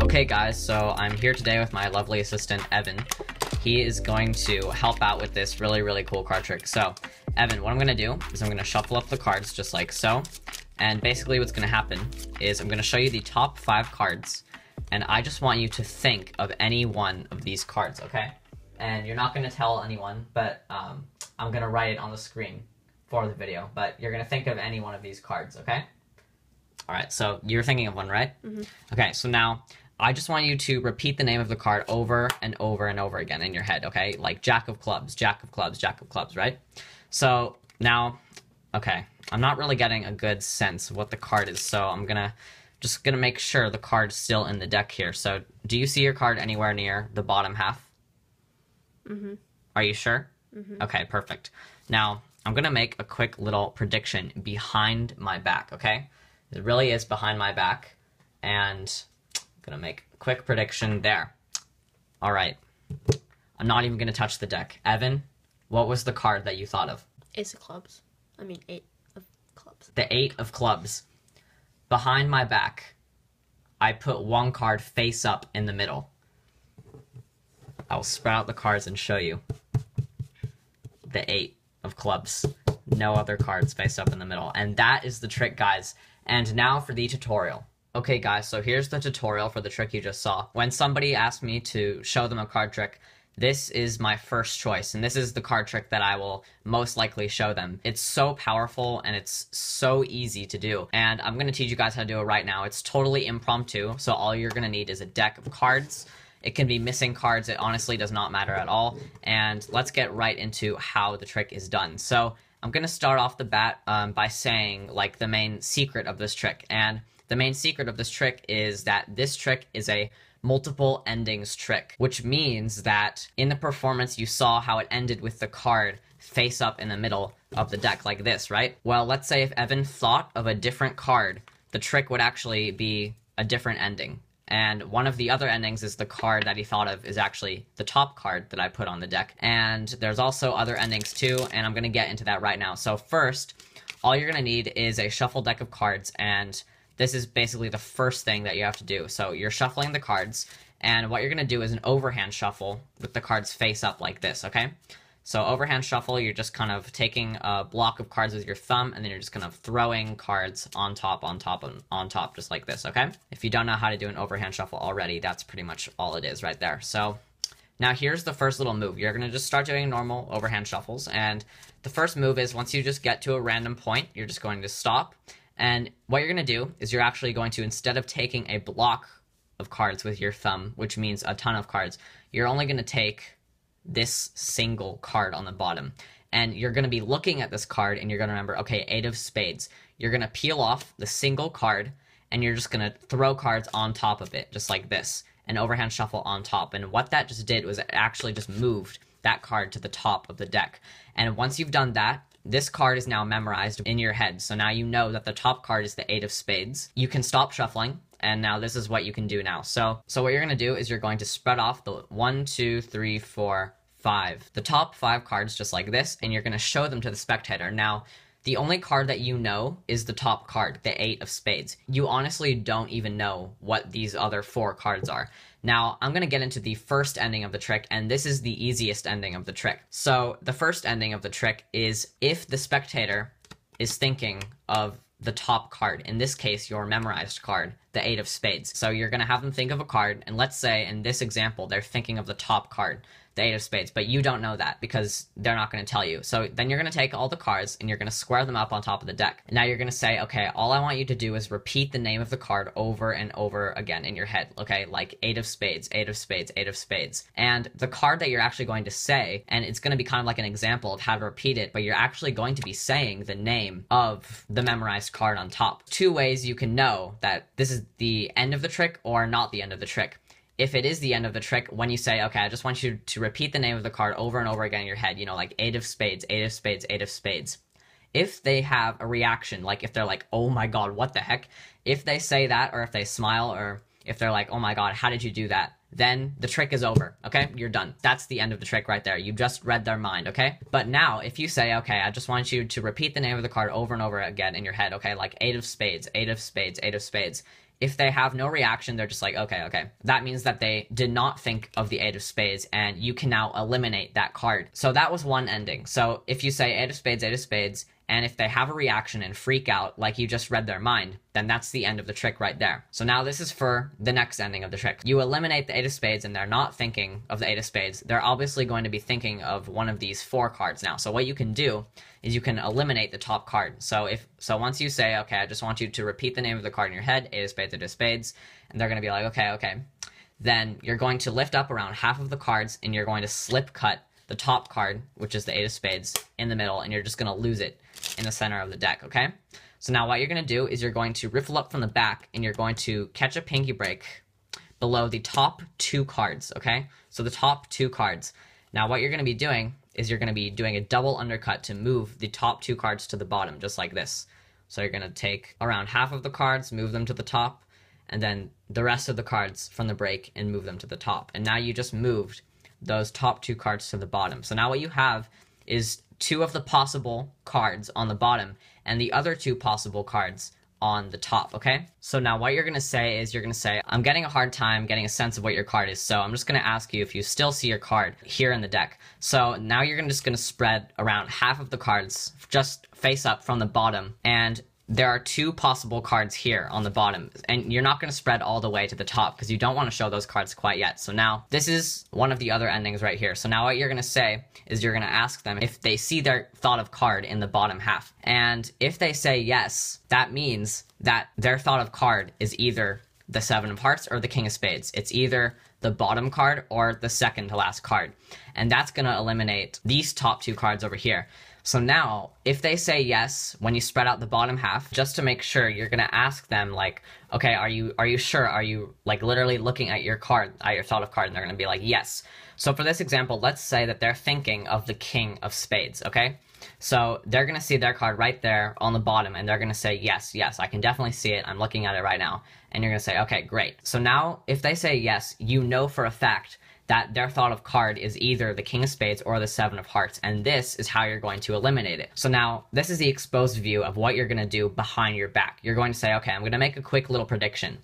Okay guys, so I'm here today with my lovely assistant, Evan. He is going to help out with this really cool card trick. So, Evan, what I'm going to do is I'm going to shuffle up the cards just like so. And basically what's going to happen is I'm going to show you the top 5 cards. And I just want you to think of any one of these cards, okay? And you're not going to tell anyone, but I'm going to write it on the screen for the video. But you're going to think of any one of these cards, okay? Alright, so you're thinking of one, right? Mm-hmm. Okay, so now I just want you to repeat the name of the card over and over and over again in your head, okay? Like Jack of Clubs, Jack of Clubs, Jack of Clubs, right? So now, okay, I'm not really getting a good sense of what the card is, so I'm just gonna make sure the card's still in the deck here. So do you see your card anywhere near the bottom half? Mm-hmm. Are you sure? Mm-hmm. Okay, perfect. Now, I'm gonna make a quick little prediction behind my back, okay? It really is behind my back, and gonna make a quick prediction there. All right, I'm not even gonna touch the deck. Evan, what was the card that you thought of? Ace of clubs. I mean, 8 of clubs. The 8 of clubs. Behind my back, I put one card face up in the middle. I'll spread out the cards and show you. The 8 of clubs. No other cards face up in the middle. And that is the trick, guys. And now for the tutorial. Okay guys, so here's the tutorial for the trick you just saw. When somebody asked me to show them a card trick, this is my first choice, and this is the card trick that I will most likely show them. It's so powerful, and it's so easy to do, and I'm going to teach you guys how to do it right now. It's totally impromptu, so all you're going to need is a deck of cards. It can be missing cards, it honestly does not matter at all, and let's get right into how the trick is done. So I'm going to start off the bat by saying, like, the main secret of this trick, and the main secret of this trick is that this trick is a multiple endings trick, which means that in the performance you saw how it ended with the card face up in the middle of the deck like this, right? Well, let's say if Evan thought of a different card, the trick would actually be a different ending. And one of the other endings is the card that he thought of is actually the top card that I put on the deck. And there's also other endings too, and I'm going to get into that right now. So first, all you're going to need is a shuffle deck of cards, and this is basically the first thing that you have to do. So you're shuffling the cards, and what you're going to do is an overhand shuffle with the cards face up like this, okay? So overhand shuffle, you're just kind of taking a block of cards with your thumb, and then you're just kind of throwing cards on top, just like this, okay? If you don't know how to do an overhand shuffle already, that's pretty much all it is right there. So now here's the first little move. You're going to just start doing normal overhand shuffles, and the first move is once you just get to a random point, you're just going to stop. And what you're going to do is you're actually going to, instead of taking a block of cards with your thumb, which means a ton of cards, you're only going to take this single card on the bottom. And you're going to be looking at this card, and you're going to remember, okay, 8 of spades. You're going to peel off the single card, and you're just going to throw cards on top of it, just like this. An overhand shuffle on top. And what that just did was it actually just moved that card to the top of the deck. And once you've done that, this card is now memorized in your head, so now you know that the top card is the 8 of spades. You can stop shuffling, and now this is what you can do now. So what you're going to do is you're going to spread off the 1, 2, 3, 4, 5. The top 5 cards just like this, and you're going to show them to the spectator. Now, the only card that you know is the top card, the 8 of spades. You honestly don't even know what these other 4 cards are. Now, I'm going to get into the first ending of the trick, and this is the easiest ending of the trick. So the first ending of the trick is if the spectator is thinking of the top card, in this case, your memorized card, the 8 of spades. So you're going to have them think of a card, and let's say in this example, they're thinking of the top card, the 8 of spades, but you don't know that because they're not going to tell you. So then you're going to take all the cards and you're going to square them up on top of the deck. And now you're going to say, okay, all I want you to do is repeat the name of the card over and over again in your head, okay? Like 8 of spades, 8 of spades, 8 of spades. And the card that you're actually going to say, and it's going to be kind of like an example of how to repeat it, but you're actually going to be saying the name of the memorized card on top. 2 ways you can know that this is the end of the trick or not the end of the trick. If it is the end of the trick, when you say, okay, I just want you to repeat the name of the card over and over again in your head, you know, like 8 of spades, 8 of spades, 8 of spades. If they have a reaction, like if they're like, oh my god, what the heck? If they say that, or if they smile, or if they're like, oh my god, how did you do that? then the trick is over, okay? You're done. That's the end of the trick right there. You just read their mind, okay? But now, if you say, okay, I just want you to repeat the name of the card over and over again in your head, okay? Like 8 of spades, 8 of spades, 8 of spades. If they have no reaction, they're just like, okay. That means that they did not think of the 8 of spades, and you can now eliminate that card. So that was one ending. So if you say 8 of spades, and if they have a reaction and freak out like you just read their mind, then that's the end of the trick right there. So now this is for the next ending of the trick. You eliminate the 8 of spades and they're not thinking of the 8 of spades. They're obviously going to be thinking of one of these 4 cards now. So what you can do is you can eliminate the top card. So once you say, okay, I just want you to repeat the name of the card in your head, 8 of spades, and they're going to be like, okay. Then you're going to lift up around half of the cards and you're going to slip cut the top card, which is the 8 of spades, in the middle, and you're just going to lose it in the center of the deck, okay? So now what you're going to do is you're going to riffle up from the back, and you're going to catch a pinky break below the top 2 cards, okay? So the top 2 cards. Now what you're going to be doing is you're going to be doing a double undercut to move the top 2 cards to the bottom, just like this. So you're going to take around half of the cards, move them to the top, and then the rest of the cards from the break and move them to the top. And now you just moved those top 2 cards to the bottom. So now what you have is 2 of the possible cards on the bottom and the other 2 possible cards on the top, okay? So now what you're going to say is you're going to say, I'm getting a hard time getting a sense of what your card is, so I'm just going to ask you if you still see your card here in the deck. So now you're just going to spread around half of the cards just face up from the bottom, and there are 2 possible cards here on the bottom, and you're not going to spread all the way to the top because you don't want to show those cards quite yet. So now this is one of the other endings right here. So now what you're going to say is you're going to ask them if they see their thought of card in the bottom half. And if they say yes, that means that their thought of card is either the 7 of hearts or the king of spades. It's either the bottom card or the second to last card. And that's going to eliminate these top 2 cards over here. So now, if they say yes, when you spread out the bottom half, just to make sure, you're going to ask them, like, okay, are you sure? Are you, like, literally looking at your card, at your thought of card? And they're going to be like, yes. So for this example, let's say that they're thinking of the king of spades, okay? So they're going to see their card right there on the bottom, and they're going to say, yes, I can definitely see it. I'm looking at it right now. And you're going to say, okay, great. So now, if they say yes, you know for a fact that their thought of card is either the king of spades or the 7 of hearts, and this is how you're going to eliminate it. So now, this is the exposed view of what you're going to do behind your back. You're going to say, okay, I'm going to make a quick little prediction.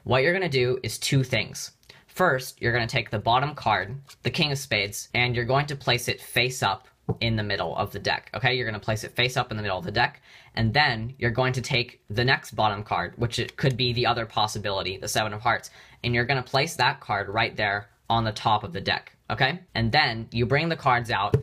What you're going to do is 2 things. First, you're going to take the bottom card, the king of spades, and you're going to place it face up in the middle of the deck, okay? You're going to place it face up in the middle of the deck, and then you're going to take the next bottom card, which it could be the other possibility, the 7 of hearts, and you're going to place that card right there on the top of the deck, okay? And then you bring the cards out,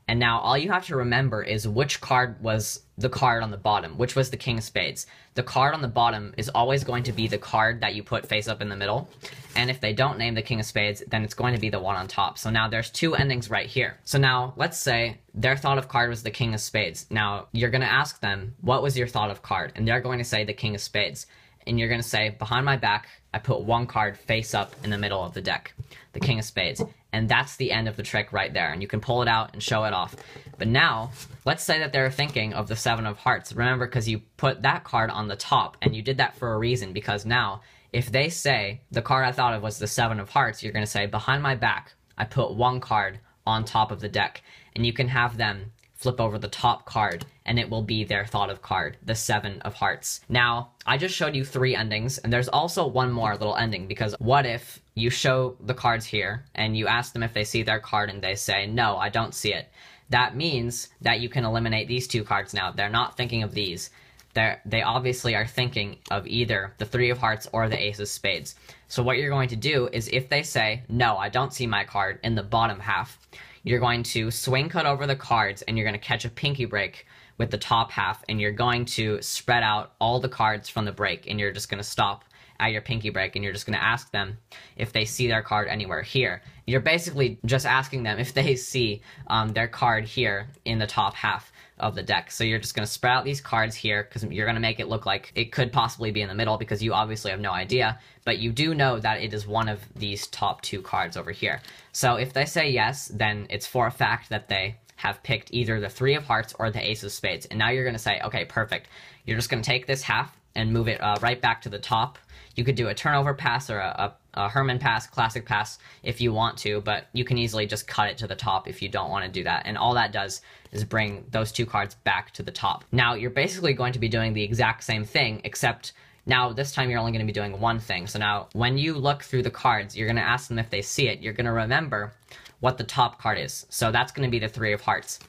and now all you have to remember is which card was the card on the bottom, which was the king of spades. The card on the bottom is always going to be the card that you put face up in the middle, and if they don't name the king of spades, then it's going to be the one on top. So now there's 2 endings right here. So now, let's say their thought of card was the king of spades. Now, you're going to ask them, what was your thought of card? And they're going to say the king of spades. And you're going to say, behind my back, I put 1 card face up in the middle of the deck, the king of spades. And that's the end of the trick right there. And you can pull it out and show it off. But now, let's say that they're thinking of the 7 of hearts. Remember, because you put that card on the top, and you did that for a reason, because now, if they say, the card I thought of was the 7 of hearts, you're going to say, behind my back, I put 1 card on top of the deck. And you can have them flip over the top card, and it will be their thought of card, the 7 of hearts. Now, I just showed you 3 endings, and there's also one more little ending, because what if you show the cards here, and you ask them if they see their card, and they say, no, I don't see it. That means that you can eliminate these 2 cards now. They're not thinking of these. They obviously are thinking of either the 3 of hearts or the ace of spades. So what you're going to do is if they say, no, I don't see my card in the bottom half, you're going to swing cut over the cards, and you're going to catch a pinky break with the top half, and you're going to spread out all the cards from the break, and you're just going to stop at your pinky break, and you're just going to ask them if they see their card anywhere here. You're basically just asking them if they see their card here in the top half of the deck. So you're just going to spread out these cards here, because you're going to make it look like it could possibly be in the middle, because you obviously have no idea, but you do know that it is one of these top 2 cards over here. So if they say yes, then it's for a fact that they have picked either the 3 of hearts or the ace of spades. And now you're going to say, okay, perfect. You're just going to take this half and move it right back to the top. You could do a turnover pass or a Herman pass, classic pass if you want to, but you can easily just cut it to the top if you don't want to do that. And all that does is bring those 2 cards back to the top. Now, you're basically going to be doing the exact same thing, except now this time you're only going to be doing one thing. So now when you look through the cards, you're going to ask them if they see it. You're going to remember what the top card is. So that's going to be the 3 of hearts.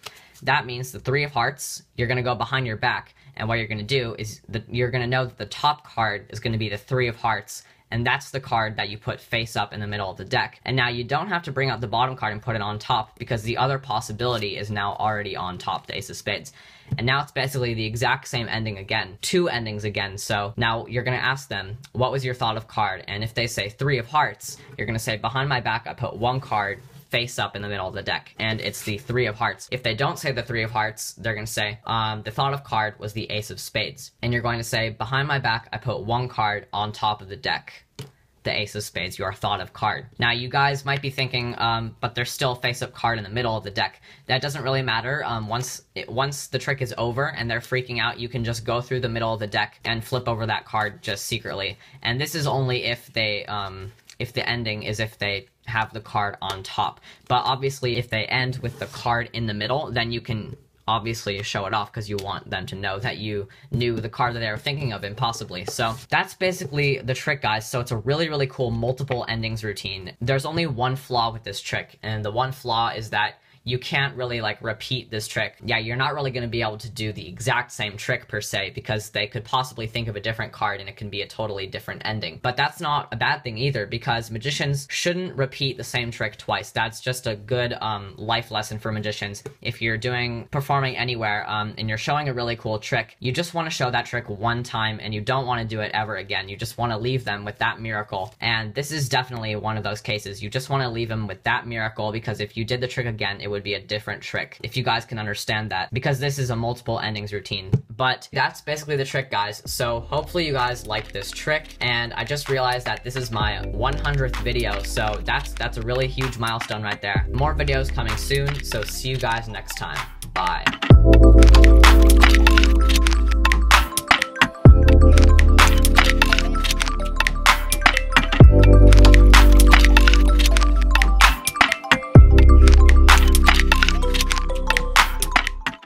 That means the 3 of hearts, you're going to go behind your back, and what you're going to do is you're going to know that the top card is going to be the 3 of hearts, and that's the card that you put face up in the middle of the deck. And now you don't have to bring out the bottom card and put it on top, because the other possibility is now already on top, the ace of spades. And now it's basically the exact same ending again, 2 endings again. So now you're going to ask them, what was your thought of card? And if they say 3 of hearts, you're going to say, behind my back I put 1 card face up in the middle of the deck, and it's the 3 of hearts. If they don't say the 3 of hearts, they're going to say, the thought of card was the ace of spades. And you're going to say, behind my back, I put 1 card on top of the deck, the ace of spades, your thought of card. Now, you guys might be thinking, but there's still a face-up card in the middle of the deck. That doesn't really matter. Once the trick is over and they're freaking out, you can just go through the middle of the deck and flip over that card just secretly. And this is only if they, if the ending is if they have the card on top. But obviously, if they end with the card in the middle, then you can obviously show it off because you want them to know that you knew the card that they were thinking of impossibly. So that's basically the trick, guys. So it's a really, really cool multiple endings routine. There's only one flaw with this trick, and the one flaw is that you can't really like repeat this trick. Yeah, you're not really going to be able to do the exact same trick per se, because they could possibly think of a different card and it can be a totally different ending. But that's not a bad thing either, because magicians shouldn't repeat the same trick twice. That's just a good life lesson for magicians. If you're performing anywhere and you're showing a really cool trick, you just want to show that trick one time and you don't want to do it ever again. You just want to leave them with that miracle. And this is definitely one of those cases. You just want to leave them with that miracle, because if you did the trick again, it would be a different trick, if you guys can understand that, because this is a multiple endings routine. But that's basically the trick, guys. So hopefully you guys like this trick, and I just realized that this is my 100th video, so that's a really huge milestone right there. More videos coming soon, so see you guys next time. Bye.